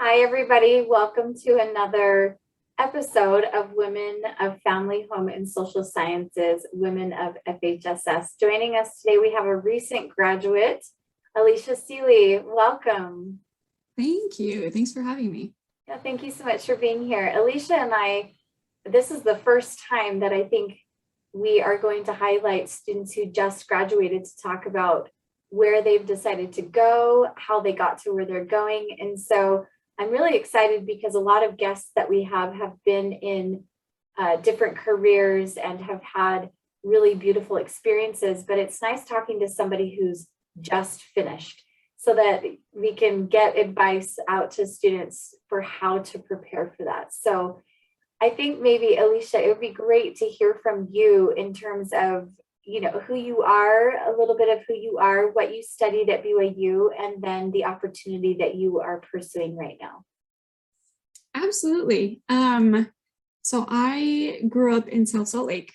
Hi, everybody. Welcome to another episode of Women of Family, Home, and Social Sciences, Women of FHSS. Joining us today, we have a recent graduate, Alicia Seeley. Welcome. Thank you. Thanks for having me. Yeah, thank you so much for being here. Alicia and I, this is the first time that I think we are going to highlight students who just graduated to talk about where they've decided to go, how they got to where they're going. And so I'm really excited because a lot of guests that we have been in different careers and have had really beautiful experiences, but it's nice talking to somebody who's just finished so that we can get advice out to students for how to prepare for that. So I think maybe, Alicia, it would be great to hear from you in terms of, who you are, a little bit of who you are, what you studied at BYU, and then the opportunity that you are pursuing right now. Absolutely. So I grew up in South Salt Lake.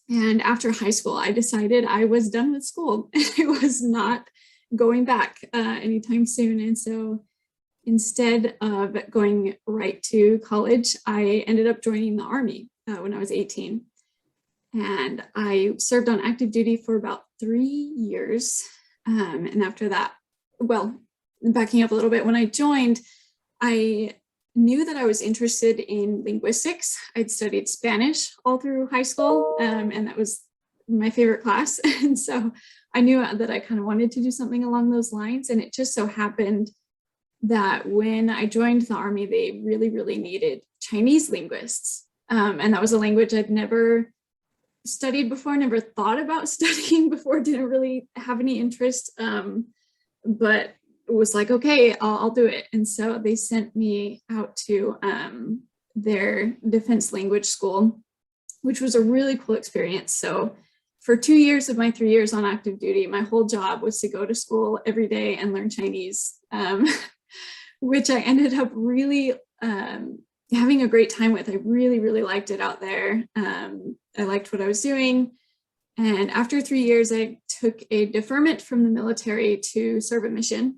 And after high school, I decided I was done with school. I was not going back anytime soon. And so instead of going right to college, I ended up joining the Army when I was 18. And I served on active duty for about 3 years. And after that, well, backing up a little bit, when I joined, I knew that I was interested in linguistics. I'd studied Spanish all through high school, and that was my favorite class. And so I knew that I kind of wanted to do something along those lines. And it just so happened that when I joined the Army, they really, really needed Chinese linguists. And that was a language I'd never studied before, never thought about studying before, didn't really have any interest, but it was like, okay, I'll do it. And so they sent me out to their defense language school, which was a really cool experience. So for 2 years of my 3 years on active duty, my whole job was to go to school every day and learn Chinese, which I ended up really having a great time with. I really, really liked it out there. I liked what I was doing. And after 3 years, I took a deferment from the military to serve a mission.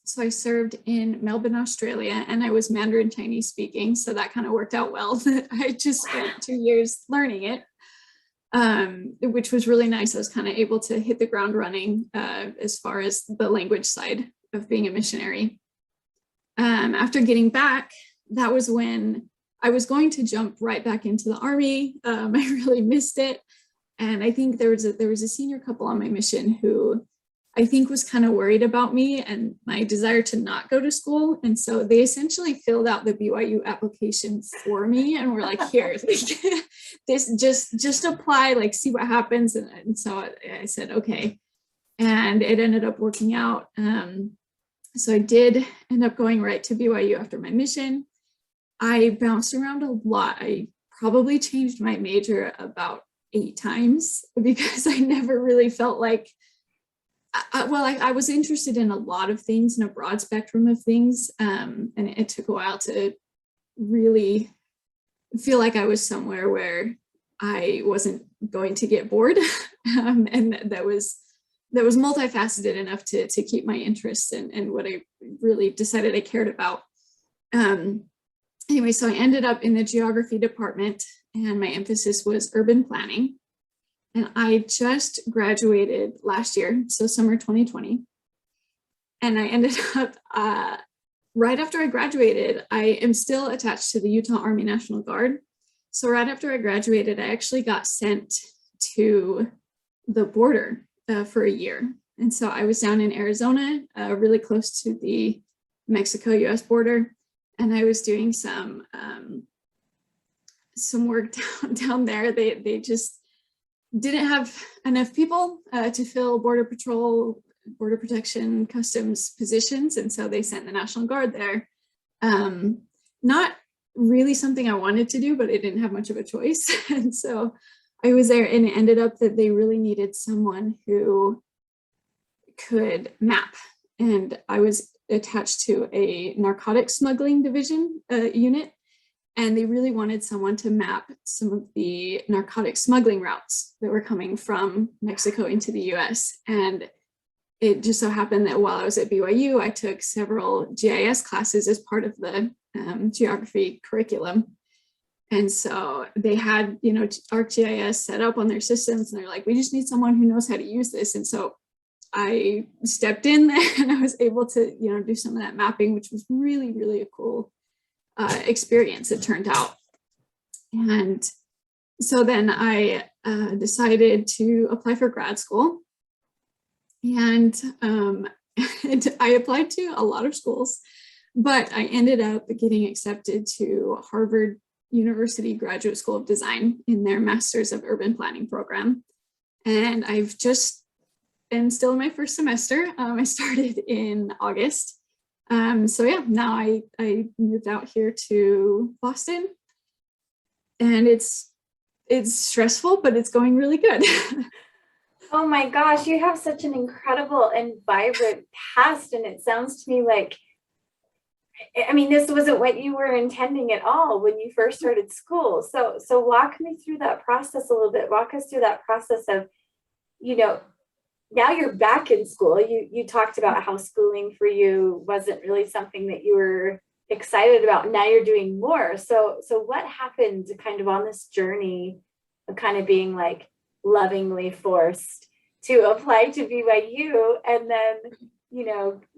So I served in Melbourne, Australia, and I was Mandarin Chinese speaking. So that kind of worked out well that I just spent 2 years learning it, which was really nice. I was kind of able to hit the ground running as far as the language side of being a missionary. After getting back, that was when I was going to jump right back into the Army. I really missed it. And I think there was a senior couple on my mission who I think was kind of worried about me and my desire to not go to school. And so they essentially filled out the BYU application for me and were like, here, this just apply, like, see what happens. And so I said, okay. And it ended up working out. So I did end up going right to BYU after my mission. I bounced around a lot. I probably changed my major about 8 times because I never really felt like, I was interested in a lot of things, in a broad spectrum of things. And it took a while to really feel like I was somewhere where I wasn't going to get bored. And that was multifaceted enough to keep my interests and what I really decided I cared about. Anyway, so I ended up in the geography department and my emphasis was urban planning. And I just graduated last year, so summer 2020. And I ended up, right after I graduated, I am still attached to the Utah Army National Guard. So right after I graduated, I actually got sent to the border for a year. And so I was down in Arizona, really close to the Mexico-US border. And I was doing some work down there. They just didn't have enough people to fill border patrol, border protection, customs positions. And so they sent the National Guard there. Not really something I wanted to do, but I didn't have much of a choice. And so I was there, and it ended up that they really needed someone who could map. And I was attached to a narcotics smuggling division unit, and they really wanted someone to map some of the narcotic smuggling routes that were coming from Mexico into the US. And it just so happened that while I was at BYU, I took several GIS classes as part of the geography curriculum. And so they had, ArcGIS set up on their systems, and they're like, we just need someone who knows how to use this. And so I stepped in there and I was able to, do some of that mapping, which was really, really a cool experience, it turned out. And so then I decided to apply for grad school. And I applied to a lot of schools, but I ended up getting accepted to Harvard University Graduate School of Design in their Masters of Urban Planning program. And I've just been still in my first semester. I started in August. So yeah, now I moved out here to Boston, and it's stressful, but it's going really good. Oh my gosh, you have such an incredible and vibrant past. And it sounds to me like, I mean, this wasn't what you were intending at all when you first started school. So walk me through that process a little bit. Walk us through that process of, now you're back in school. You talked about how schooling for you wasn't really something that you were excited about. Now you're doing more. So what happened kind of on this journey of kind of being like lovingly forced to apply to BYU and then,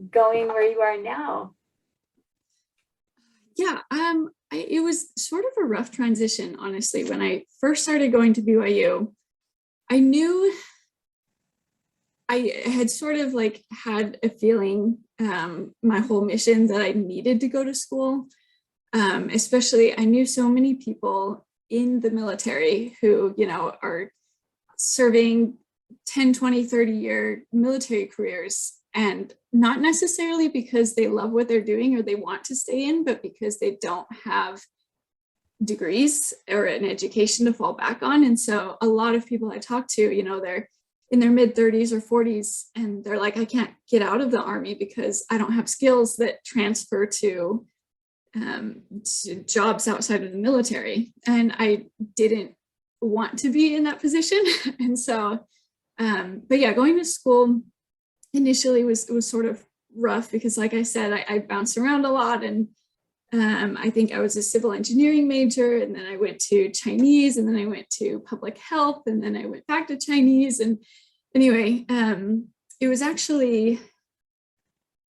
going where you are now? Yeah, it was sort of a rough transition, honestly. When I first started going to BYU, I knew I had sort of like had a feeling my whole mission that I needed to go to school. Especially, I knew so many people in the military who, are serving 10, 20, 30-year military careers, and not necessarily because they love what they're doing or they want to stay in, but because they don't have degrees or an education to fall back on. And so a lot of people I talk to, they're in their mid 30s or 40s, and they're like, I can't get out of the Army because I don't have skills that transfer to jobs outside of the military. And I didn't want to be in that position. And so, but yeah, going to school initially was sort of rough because, like I said, I bounced around a lot. And I think I was a civil engineering major, and then I went to Chinese, and then I went to public health, and then I went back to Chinese. And anyway, it was actually,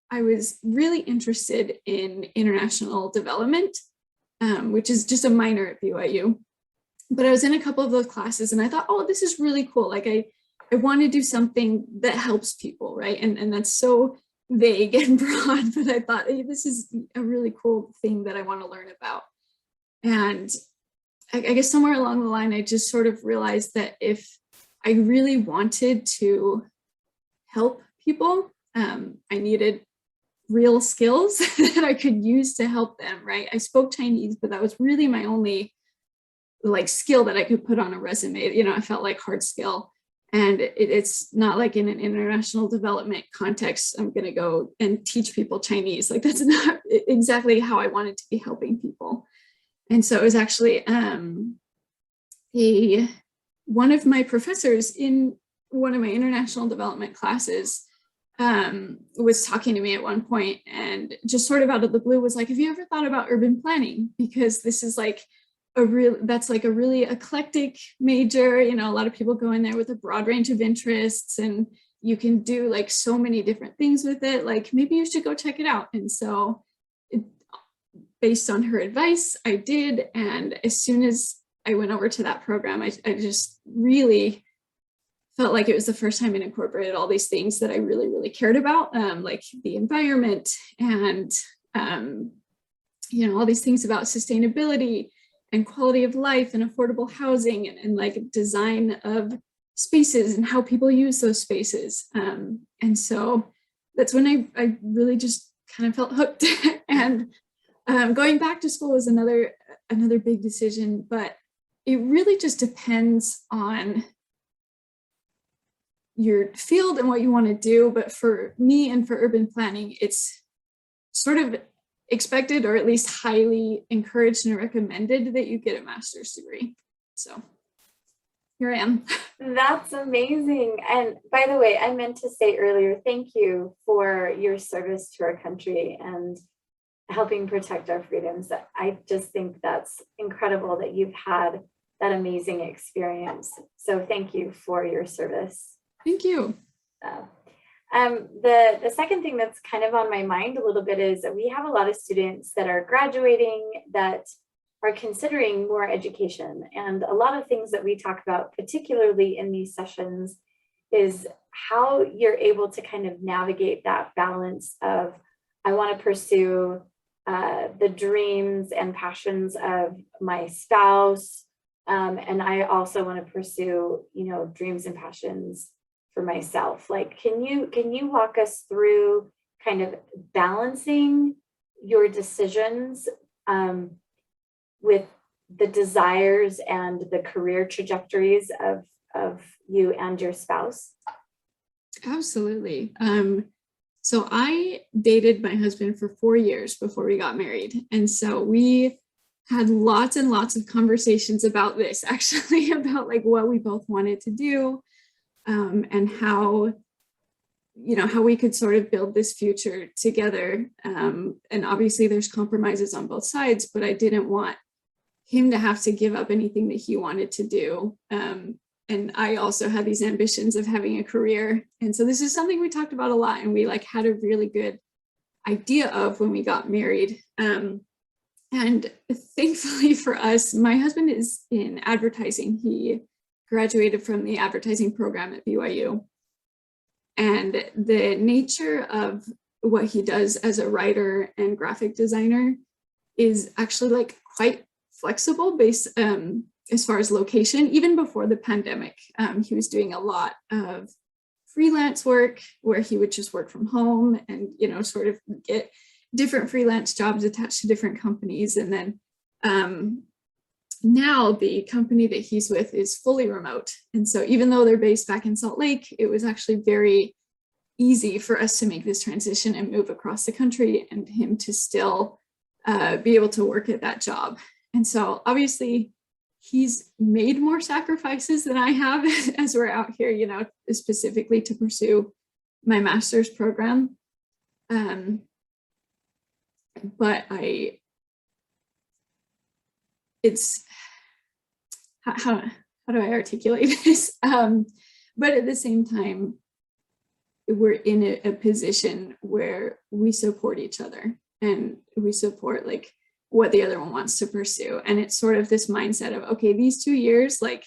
I was really interested in international development, which is just a minor at BYU. But I was in a couple of those classes, and I thought, oh, this is really cool. Like I want to do something that helps people, right? And that's so vague and broad, but I thought, hey, this is a really cool thing that I want to learn about. And I guess somewhere along the line, I just sort of realized that if I really wanted to help people, I needed real skills that I could use to help them, right? I spoke Chinese, but that was really my only like skill that I could put on a resume. I felt like hard skill. And it's not like in an international development context, I'm going to go and teach people Chinese. Like that's not exactly how I wanted to be helping people. And so it was actually one of my professors in one of my international development classes was talking to me at one point, and just sort of out of the blue was like, have you ever thought about urban planning? Because this is like that's like a really eclectic major. A lot of people go in there with a broad range of interests, and you can do like so many different things with it. Like maybe you should go check it out. And so based on her advice, I did. And as soon as I went over to that program, I just really felt like it was the first time it incorporated all these things that I really, really cared about, like the environment and, all these things about sustainability and quality of life and affordable housing and like design of spaces and how people use those spaces. And so that's when I really just kind of felt hooked. And going back to school was another big decision, but it really just depends on your field and what you want to do. But for me and for urban planning, it's sort of expected, or at least highly encouraged and recommended, that you get a master's degree. So here I am. That's amazing. And by the way, I meant to say earlier, thank you for your service to our country and helping protect our freedoms. I just think that's incredible that you've had that amazing experience. So thank you for your service. Thank you. The second thing that's kind of on my mind a little bit is that we have a lot of students that are graduating that are considering more education. And a lot of things that we talk about, particularly in these sessions, is how you're able to kind of navigate that balance of, I want to pursue the dreams and passions of my spouse. And I also want to pursue, dreams and passions for myself. Like, can you walk us through kind of balancing your decisions with the desires and the career trajectories of you and your spouse? Absolutely. So I dated my husband for 4 years before we got married. And so we had lots and lots of conversations about this, actually, about like what we both wanted to do, and how we could sort of build this future together. And obviously there's compromises on both sides, but I didn't want him to have to give up anything that he wanted to do. And I also had these ambitions of having a career. And so this is something we talked about a lot, and we like had a really good idea of when we got married. And thankfully for us, my husband is in advertising. He graduated from the advertising program at BYU. And the nature of what he does as a writer and graphic designer is actually like quite flexible based as far as location. Even before the pandemic, he was doing a lot of freelance work where he would just work from home and, sort of get different freelance jobs attached to different companies. And then now the company that he's with is fully remote. And so even though they're based back in Salt Lake, it was actually very easy for us to make this transition and move across the country and him to still be able to work at that job. And so obviously he's made more sacrifices than I have as we're out here, specifically to pursue my master's program. But it's, how do I articulate this? But at the same time, we're in a position where we support each other and we support like what the other one wants to pursue. And it's sort of this mindset of, okay, these 2 years, like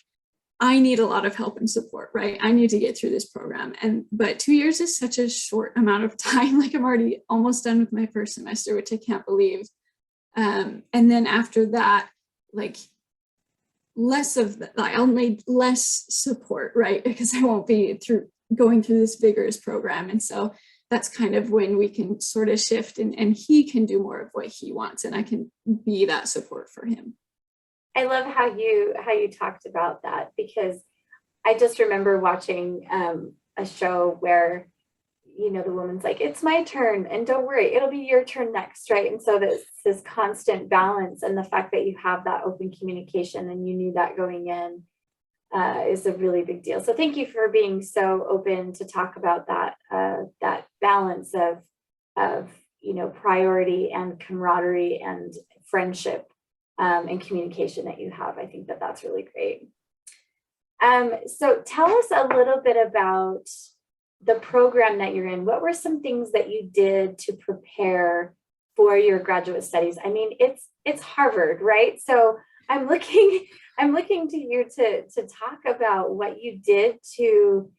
I need a lot of help and support, right? I need to get through this program. But 2 years is such a short amount of time. Like I'm already almost done with my first semester, which I can't believe. And then after that, like less of that, I'll need less support, right? Because I won't be going through this vigorous program. And so that's kind of when we can sort of shift and he can do more of what he wants and I can be that support for him. I love how you talked about that, because I just remember watching a show where, the woman's like, it's my turn and don't worry, it'll be your turn next, right? And so this constant balance, and the fact that you have that open communication and you knew that going in is a really big deal. So thank you for being so open to talk about that balance of priority and camaraderie and friendship and communication that you have. I think that that's really great. So tell us a little bit about the program that you're in. What were some things that you did to prepare for your graduate studies? I mean, it's Harvard, right? So I'm looking to you to talk about what you did to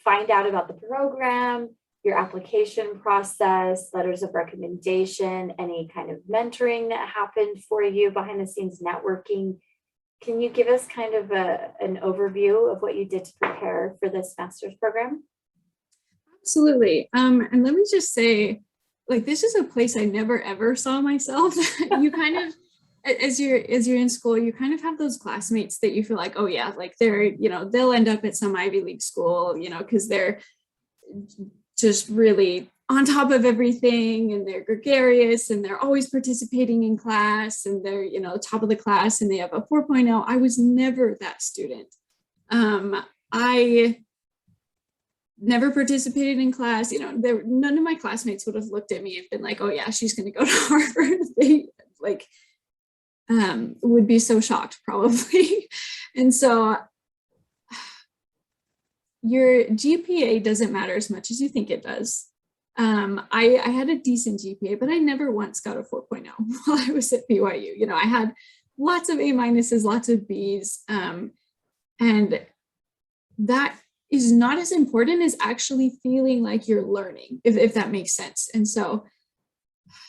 find out about the program, your application process, letters of recommendation, any kind of mentoring that happened for you, behind the scenes networking. Can you give us kind of an overview of what you did to prepare for this master's program? Absolutely. And let me just say, like, this is a place I never ever saw myself. You kind of, as you're in school, you kind of have those classmates that you feel like, oh yeah, like they're, they'll end up at some Ivy League school, because they're just really on top of everything, and they're gregarious, and they're always participating in class, and they're, you know, top of the class, and they have a 4.0. I was never that student. I never participated in class. You know, none of my classmates would have looked at me and been like, oh yeah, she's going to go to Harvard. They like would be so shocked probably. And so your GPA doesn't matter as much as you think it does. I had a decent GPA, but I never once got a 4.0 while I was at BYU. You know, I had lots of A minuses, lots of Bs, and that is not as important as actually feeling like you're learning, if that makes sense. And so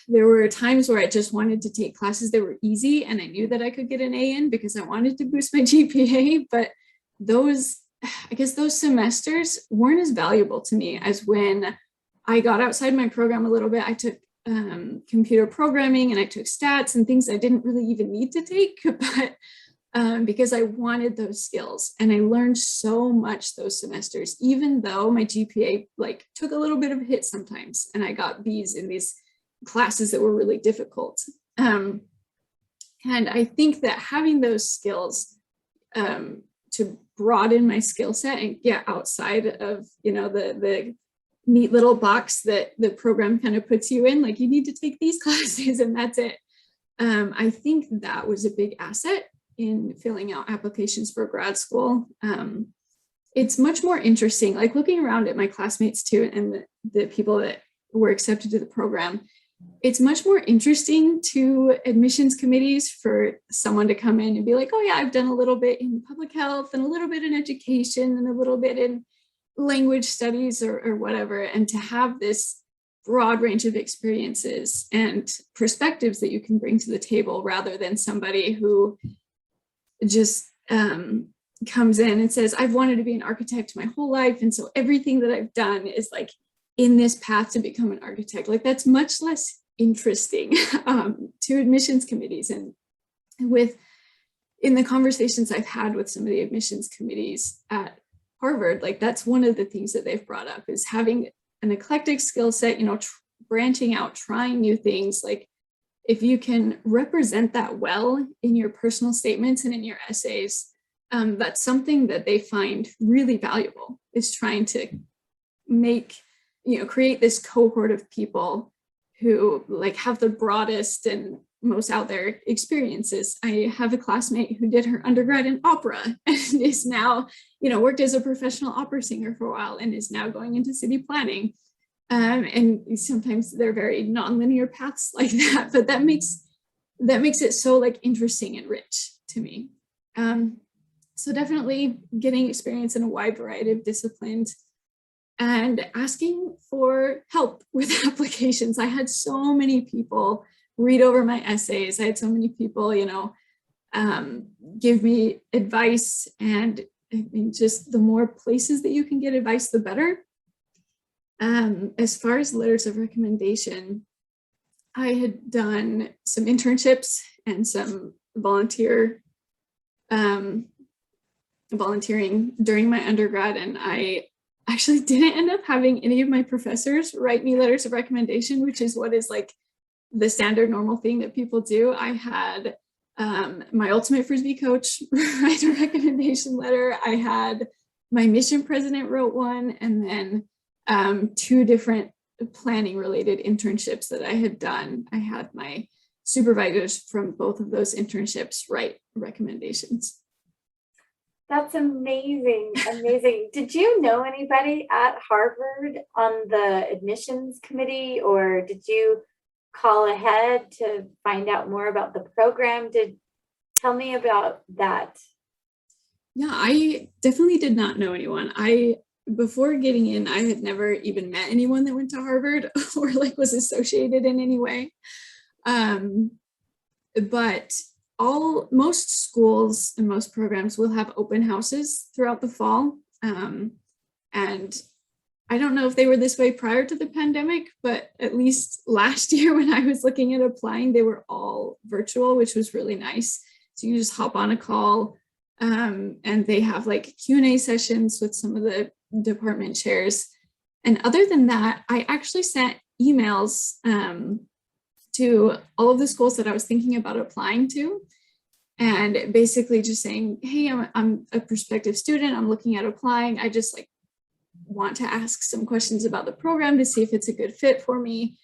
there were times where I just wanted to take classes that were easy, and I knew that I could get an A in because I wanted to boost my GPA, but I guess those semesters weren't as valuable to me as when I got outside my program a little bit. I took computer programming, and I took stats and things I didn't really even need to take, but because I wanted those skills, and I learned so much those semesters, even though my GPA like took a little bit of a hit sometimes, and I got Bs in these classes that were really difficult. And I think that having those skills to broaden my skill set and get outside of, you know, the neat little box that the program kind of puts you in, like you need to take these classes and that's it. I think that was a big asset in filling out applications for grad school. It's much more interesting, like looking around at my classmates too, and the people that were accepted to the program. It's much more interesting to admissions committees for someone to come in and be like, oh yeah, I've done a little bit in public health and a little bit in education and a little bit in language studies or whatever, and to have this broad range of experiences and perspectives that you can bring to the table, rather than somebody who just comes in and says, I've wanted to be an architect my whole life, and so everything that I've done is like in this path to become an architect. Like that's much less interesting to admissions committees. And in the conversations I've had with some of the admissions committees at Harvard, like that's one of the things that they've brought up, is having an eclectic skill set, you know, branching out, trying new things. Like if you can represent that well in your personal statements and in your essays, that's something that they find really valuable, is trying to create this cohort of people who like have the broadest and most out there experiences. I have a classmate who did her undergrad in opera and is now, you know, worked as a professional opera singer for a while and is now going into city planning. And sometimes they're very nonlinear paths like that, but that makes it so like interesting and rich to me. So definitely getting experience in a wide variety of disciplines and asking for help with applications. I had so many people read over my essays. I had so many people, you know, give me advice, and I mean, just the more places that you can get advice, the better. As far as letters of recommendation, I had done some internships and some volunteering during my undergrad, and I actually didn't end up having any of my professors write me letters of recommendation, which is what is like the standard normal thing that people do. I had my ultimate Frisbee coach write a recommendation letter. I had my mission president wrote one, and then 2 different planning related internships that I had done. I had my supervisors from both of those internships write recommendations. That's amazing. Amazing. Did you know anybody at Harvard on the admissions committee, or did you call ahead to find out more about the program? Tell me about that. Yeah, I definitely did not know anyone. Before getting in, I had never even met anyone that went to Harvard or like was associated in any way. But most schools and most programs will have open houses throughout the fall. And I don't know if they were this way prior to the pandemic, but at least last year when I was looking at applying, they were all virtual, which was really nice. So you just hop on a call, and they have like Q&A sessions with some of the department chairs. And other than that, I actually sent emails to all of the schools that I was thinking about applying to, and basically just saying, hey, I'm a prospective student, I'm looking at applying. I just like want to ask some questions about the program to see if it's a good fit for me.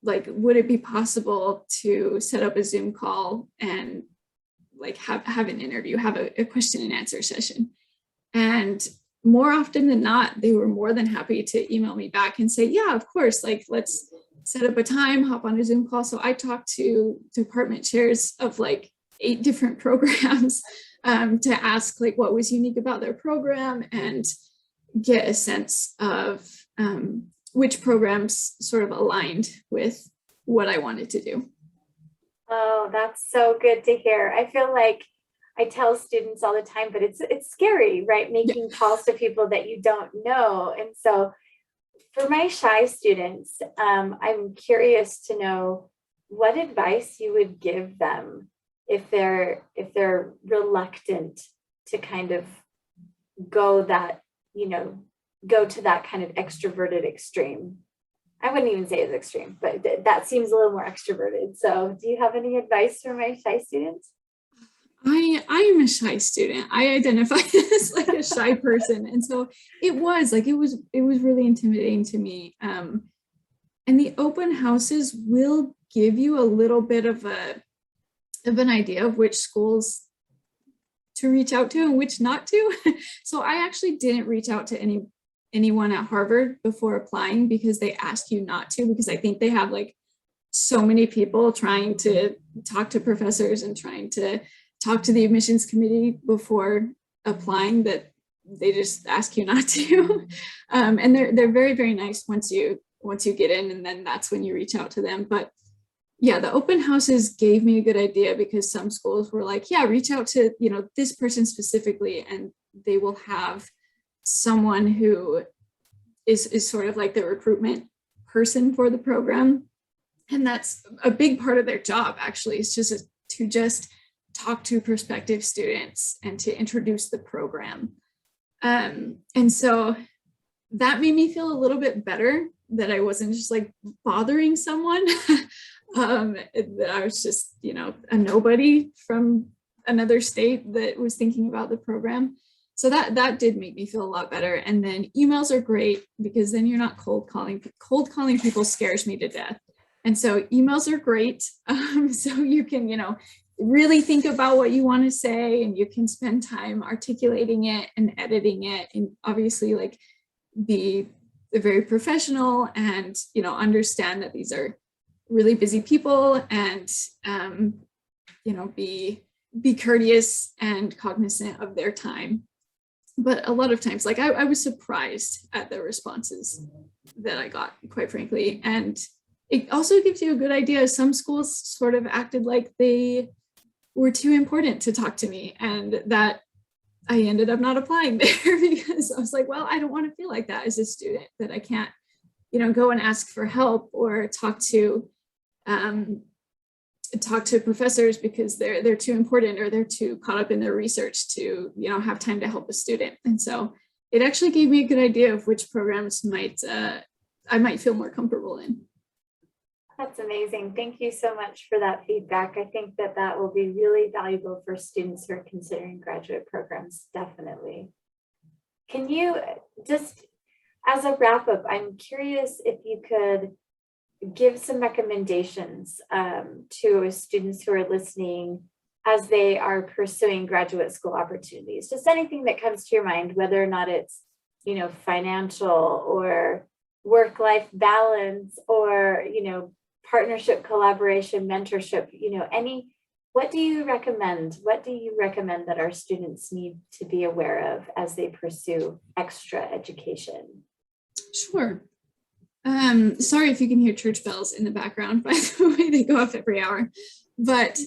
Like, would it be possible to set up a Zoom call and like have an interview, have a question and answer session? And more often than not, they were more than happy to email me back and say, yeah, of course, like let's set up a time, hop on a Zoom call. So I talked to department chairs of like 8 different programs to ask like what was unique about their program and get a sense of which programs sort of aligned with what I wanted to do. Oh, that's so good to hear. I feel like I tell students all the time, but it's scary, right? Making calls to people that you don't know. And so for my shy students, I'm curious to know what advice you would give them if they're reluctant to kind of go that, go to that kind of extroverted extreme. I wouldn't even say it's extreme, but that seems a little more extroverted. So do you have any advice for my shy students? I am a shy student. I identify as like a shy person. And so it was really intimidating to me. And the open houses will give you a little bit of an idea of which schools to reach out to and which not to. So I actually didn't reach out to anyone at Harvard before applying because they ask you not to, because I think they have like so many people trying to talk to professors and trying to talk to the admissions committee before applying that they just ask you not to. And they're very, very nice once you get in, and then that's when you reach out to them. But yeah, the open houses gave me a good idea because some schools were like, yeah, reach out to, this person specifically, and they will have someone who is sort of like the recruitment person for the program. And that's a big part of their job, actually. It's just to talk to prospective students and to introduce the program. And so that made me feel a little bit better that I wasn't just like bothering someone, that I was just, a nobody from another state that was thinking about the program. So that did make me feel a lot better. And then emails are great because then you're not cold calling. Cold calling people scares me to death. And so emails are great. So you can, really think about what you want to say, and you can spend time articulating it and editing it, and obviously like be very professional and understand that these are really busy people, and be courteous and cognizant of their time. But a lot of times, like I was surprised at the responses that I got, quite frankly. And it also gives you a good idea. Some schools sort of acted like they were too important to talk to me, and that I ended up not applying there because I was like, well, I don't want to feel like that as a student, that I can't, go and ask for help or talk to professors because they're too important or they're too caught up in their research to, have time to help a student. And so it actually gave me a good idea of which programs I might feel more comfortable in. That's amazing. Thank you so much for that feedback. I think that will be really valuable for students who are considering graduate programs, definitely. Can you just, as a wrap up, I'm curious if you could give some recommendations to students who are listening as they are pursuing graduate school opportunities. Just anything that comes to your mind, whether or not it's, financial or work-life balance or, partnership, collaboration, mentorship, what do you recommend? What do you recommend that our students need to be aware of as they pursue extra education? Sure. Sorry if you can hear church bells in the background, by the way, they go off every hour. But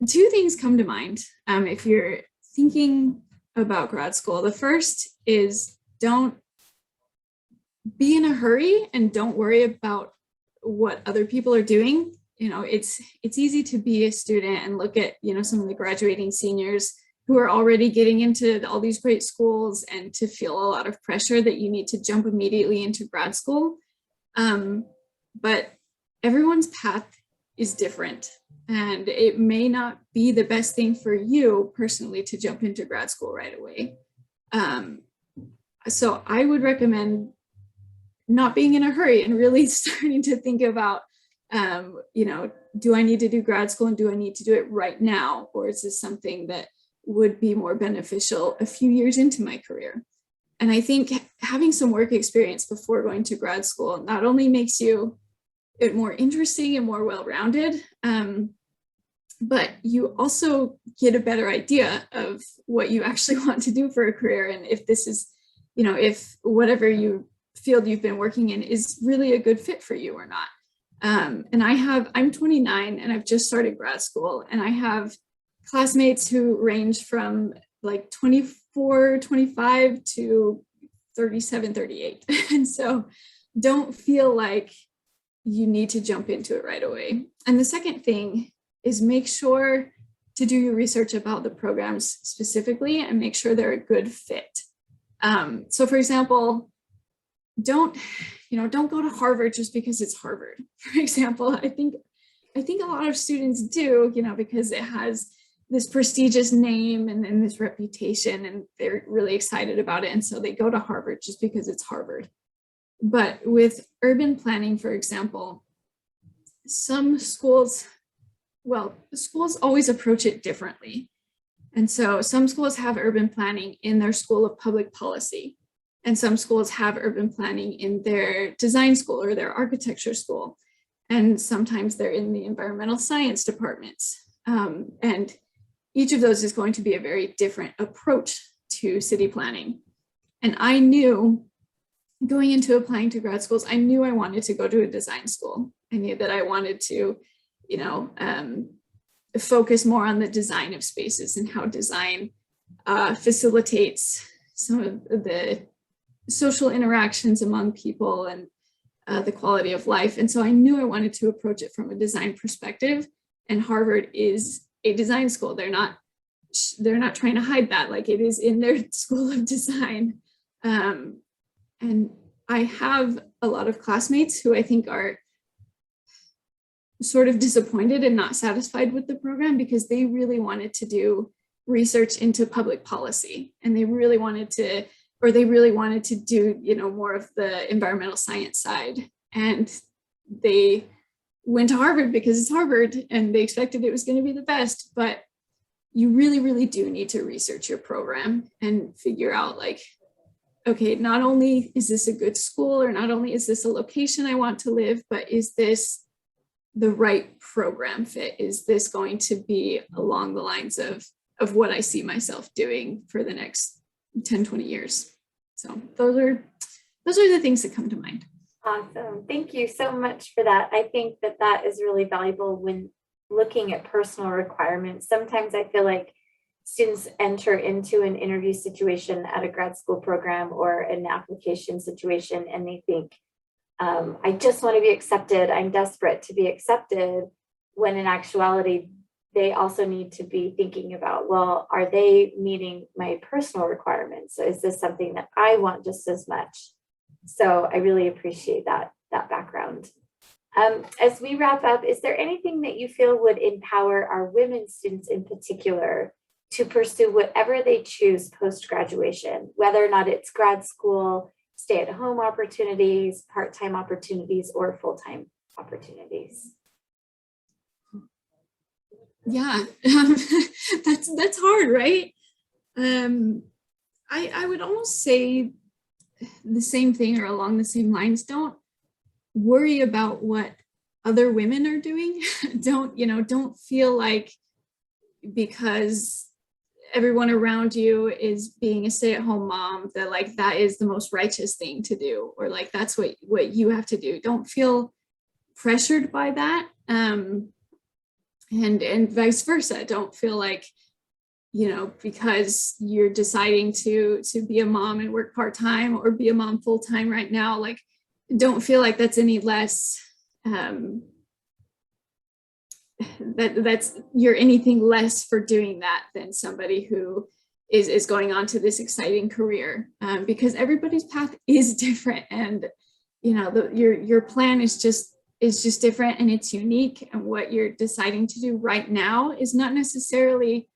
2 things come to mind if you're thinking about grad school. The first is don't be in a hurry and don't worry about what other people are doing. It's easy to be a student and look at, some of the graduating seniors who are already getting into all these great schools and to feel a lot of pressure that you need to jump immediately into grad school. But everyone's path is different, and it may not be the best thing for you personally to jump into grad school right away. So I would recommend not being in a hurry and really starting to think about, do I need to do grad school, and do I need to do it right now? Or is this something that would be more beneficial a few years into my career? And I think having some work experience before going to grad school not only makes you it more interesting and more well-rounded, but you also get a better idea of what you actually want to do for a career, and if this is, if whatever field you've been working in is really a good fit for you or not. And I'm 29 and I've just started grad school, and I have classmates who range from like 24, 25 to 37, 38. And so don't feel like you need to jump into it right away. And the second thing is make sure to do your research about the programs specifically and make sure they're a good fit. So for example, don't go to Harvard just because it's Harvard. For example, I think a lot of students do, because it has this prestigious name and this reputation, and they're really excited about it. And so they go to Harvard just because it's Harvard. But with urban planning, for example, some schools always approach it differently. And so some schools have urban planning in their School of Public Policy, and some schools have urban planning in their design school or their architecture school. And sometimes they're in the environmental science departments. And each of those is going to be a very different approach to city planning. And I knew going into applying to grad schools, I knew I wanted to go to a design school. I knew that I wanted to, focus more on the design of spaces and how design facilitates some of the social interactions among people and the quality of life. And so I knew I wanted to approach it from a design perspective. And Harvard is a design school. They're not trying to hide that, like it is in their School of Design. And I have a lot of classmates who I think are sort of disappointed and not satisfied with the program because they really wanted to do research into public policy, and they really wanted to do, more of the environmental science side. And they went to Harvard because it's Harvard and they expected it was going to be the best. But you really, really do need to research your program and figure out, like, okay, not only is this a good school, or not only is this a location I want to live, but is this the right program fit? Is this going to be along the lines of what I see myself doing for the next 10, 20 years? So those are the things that come to mind. Awesome. Thank you so much for that. I think that is really valuable when looking at personal requirements. Sometimes I feel like students enter into an interview situation at a grad school program or an application situation, and they think, I just want to be accepted. I'm desperate to be accepted, when in actuality, they also need to be thinking about, well, are they meeting my personal requirements? So is this something that I want just as much? So I really appreciate that background. As we wrap up, is there anything that you feel would empower our women students in particular to pursue whatever they choose post-graduation, whether or not it's grad school, stay-at-home opportunities, part-time opportunities, or full-time opportunities? Yeah, that's hard, right? I would almost say the same thing or along the same lines. Don't worry about what other women are doing. Don't feel like because everyone around you is being a stay-at-home mom that like that is the most righteous thing to do, or like that's what you have to do. Don't feel pressured by that. And vice versa. Don't feel like, because you're deciding to be a mom and work part-time or be a mom full-time right now, like don't feel like that's any less that's you're anything less for doing that than somebody who is going on to this exciting career, because everybody's path is different, and your plan is just different and it's unique, and what you're deciding to do right now is not necessarily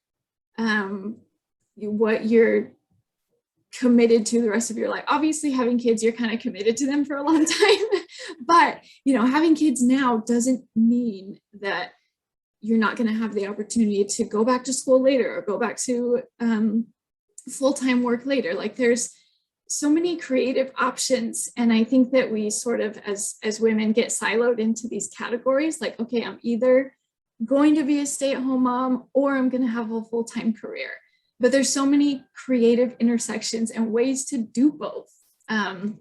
what you're committed to the rest of your life. Obviously, having kids, you're kind of committed to them for a long time, but having kids now doesn't mean that you're not going to have the opportunity to go back to school later or go back to full-time work later. Like, there's so many creative options, and I think that we sort of as women get siloed into these categories, like, okay, I'm either going to be a stay-at-home mom or I'm going to have a full-time career. But there's so many creative intersections and ways to do both. And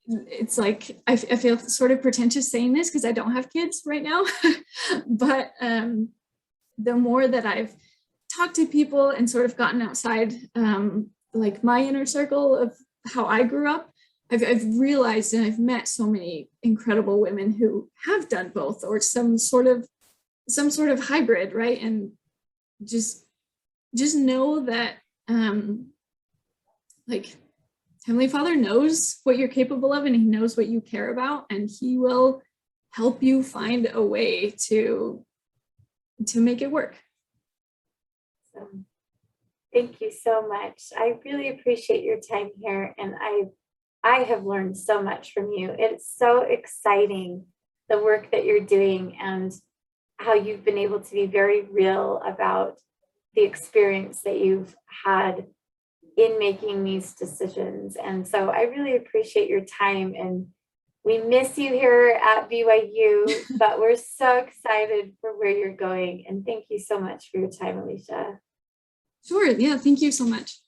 it's like, I feel sort of pretentious saying this because I don't have kids right now, but the more that I've talked to people and sort of gotten outside like my inner circle of how I grew up, I've realized, and I've met so many incredible women who have done both, or some sort of hybrid, right? And just know that like, Heavenly Father knows what you're capable of, and he knows what you care about, and he will help you find a way to make it work. So, thank you so much. I really appreciate your time here, and I have learned so much from you. It's so exciting, the work that you're doing and how you've been able to be very real about the experience that you've had in making these decisions. And so I really appreciate your time, and we miss you here at BYU, but we're so excited for where you're going. And thank you so much for your time, Alicia. Sure. Yeah. Thank you so much.